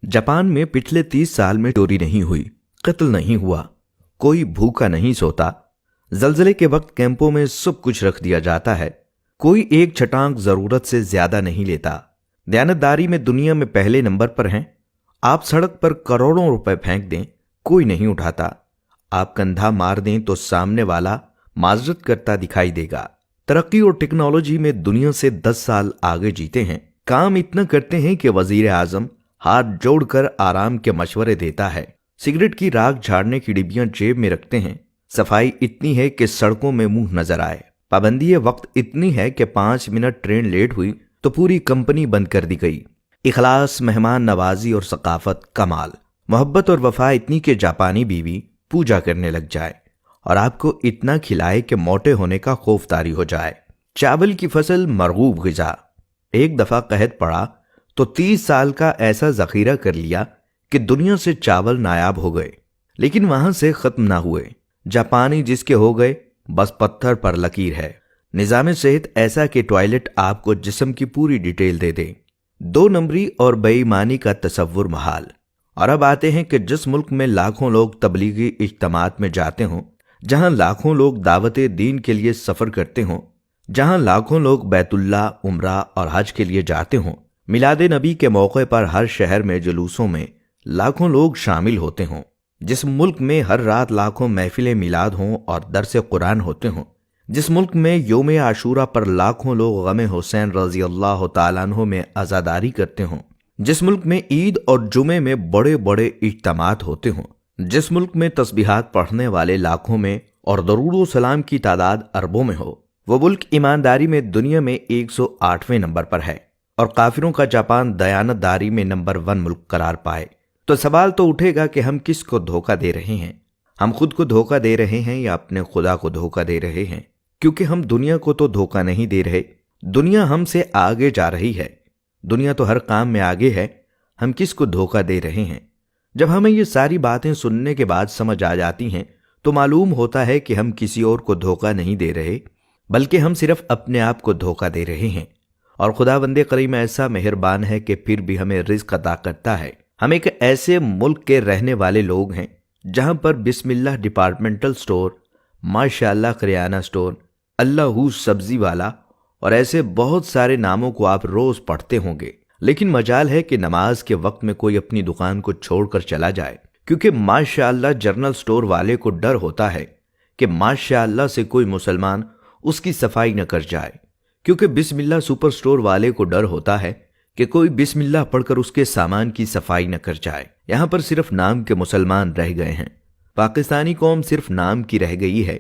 Japan में पिछले 30 साल में चोरी नहीं हुई, कत्ल नहीं हुआ, कोई भूखा नहीं सोता। जलजले के वक्त कैंपों में सब कुछ रख दिया जाता है। कोई एक छटांग जरूरत से ज्यादा नहीं लेता। दयानतदारी में दुनिया में पहले नंबर पर हैं। आप सड़क पर करोड़ों रुपए फेंक दें, कोई नहीं उठाता। आप कंधा मार दें तो सामने वाला माजरत करता दिखाई देगा। तरक्की और टेक्नोलॉजी में दुनिया से 10 साल आगे जीते हैं। काम इतना करते हैं कि वजीर आजम हाथ जोड़कर आराम के मशवरे देता है। सिगरेट की राख झाड़ने की डिब्बियां जेब में रखते हैं। सफाई इतनी है कि सड़कों में मुंह नजर आए। पाबंदी वक्त इतनी है कि 5 मिनट ट्रेन लेट हुई तो पूरी कंपनी बंद कर दी गई। इखलास, मेहमान नवाजी और सकाफत कमाल। मोहब्बत और वफा इतनी कि जापानी बीवी पूजा करने लग जाए और आपको इतना खिलाए कि मोटे होने का खौफ तारी हो जाए। चावल की फसल मरगूब ग़िज़ा। एक दफा कहत पड़ा तो 30 साल का ऐसा जखीरा कर लिया कि दुनिया से चावल नायाब हो गए, लेकिन वहां से खत्म ना हुए। जापानी जिसके हो गए बस पत्थर पर लकीर है। निजाम सेहत ऐसा कि टॉयलेट आपको जिस्म की पूरी डिटेल दे दे। 2 नंबरी और बेईमानी का तसव्वुर महाल। और अब आते हैं कि जिस मुल्क में लाखों लोग तबलीगी इज्तिमात में जाते हों, जहां लाखों लोग दावते दीन के लिए सफर करते हों, जहां लाखों लोग बैतुल्ला, उम्रा और हज के लिए जाते हों, मिलादे नबी के मौके पर हर शहर में जुलूसों में लाखों लोग शामिल होते हों, जिस मुल्क में हर रात लाखों महफिलें मिलाद हों और दरसे कुरान होते हों, जिस मुल्क में योम आशूरा पर लाखों लोग गमे हुसैन रजी अल्लाह तआला अन्हु में अज़ादारी करते हों, जिस मुल्क में ईद और जुमे में बड़े बड़े इज्तिमात होते हों, जिस मुल्क में तस्बीहात पढ़ने वाले लाखों में और दरूद सलाम की तादाद अरबों में हो, वो मुल्क ईमानदारी में दुनिया में 108वें नंबर पर है और काफिरों का जापान दयानतदारी में नंबर 1 मुल्क करार पाए। तो सवाल तो उठेगा कि हम किसको धोखा दे रहे हैं? हम खुद को धोखा दे रहे हैं या अपने खुदा को धोखा दे रहे हैं? क्योंकि हम दुनिया को तो धोखा नहीं दे रहे, दुनिया हमसे आगे जा रही है। दुनिया तो हर काम में आगे है, हम किसको धोखा दे रहे हैं? जब हमें ये सारी बातें सुनने के बाद समझ आ जाती हैं तो मालूम होता है कि हम किसी और को धोखा नहीं दे रहे, बल्कि हम सिर्फ अपने आप को धोखा दे रहे हैं। और खुदावंदे करीम ऐसा मेहरबान है कि फिर भी हमें रिज़्क अता करता है। हम एक ऐसे मुल्क के रहने वाले लोग हैं जहां पर बिस्मिल्लाह डिपार्टमेंटल स्टोर, माशाअल्लाह करियाना स्टोर, अल्लाहू सब्जी वाला और ऐसे बहुत सारे नामों को आप रोज पढ़ते होंगे। लेकिन मजाल है कि नमाज के वक्त में कोई अपनी दुकान को छोड़कर चला जाए, क्योंकि माशाअल्लाह जनरल स्टोर वाले को डर होता है कि माशाअल्लाह से कोई मुसलमान उसकी सफाई न कर जाए, क्योंकि बिस्मिल्लाह सुपर स्टोर वाले को डर होता है कि कोई बिस्मिल्लाह पढ़कर उसके सामान की सफाई न कर जाए। यहां पर सिर्फ नाम के मुसलमान रह गए हैं। पाकिस्तानी कौम सिर्फ नाम की रह गई है।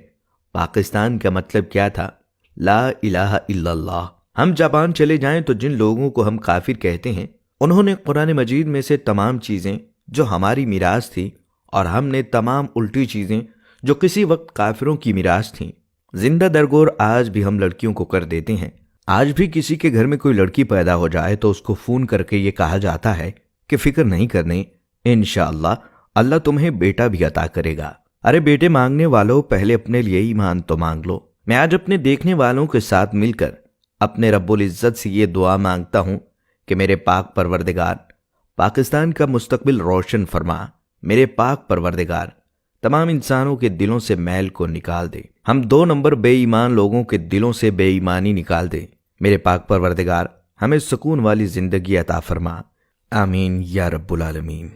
पाकिस्तान का मतलब क्या था? ला इलाहा इल्लल्लाह। हम जापान चले जाएं तो जिन लोगों को हम काफिर कहते हैं, उन्होंने कुरान मजीद में से तमाम चीजें जो हमारी मिरास थी और हमने तमाम उल्टी चीजें जो किसी वक्त काफिरों की मिरास थी, जिंदा दरगोर आज भी हम लड़कियों को कर देते हैं। आज भी किसी के घर में कोई लड़की पैदा हो जाए तो उसको फोन करके ये कहा जाता है कि फिक्र नहीं करने, इंशाअल्लाह अल्लाह तुम्हें बेटा भी अता करेगा। अरे बेटे मांगने वालों, पहले अपने लिए ईमान तो मांग लो। मैं आज अपने देखने वालों के साथ मिलकर अपने रब्बुल इज्जत से ये दुआ मांगता हूं कि मेरे पाक परवरदिगार पाकिस्तान का मुस्तकबिल रोशन फरमा। मेरे पाक परवरदिगार तमाम इंसानों के दिलों से मैल को निकाल दे। हम 2 नंबर बेईमान लोगों के दिलों से बेईमानी निकाल दे। मेरे पाक परवरदिगार हमें सुकून वाली जिंदगी अता फरमा। आमीन या रब्बुल आलमीन।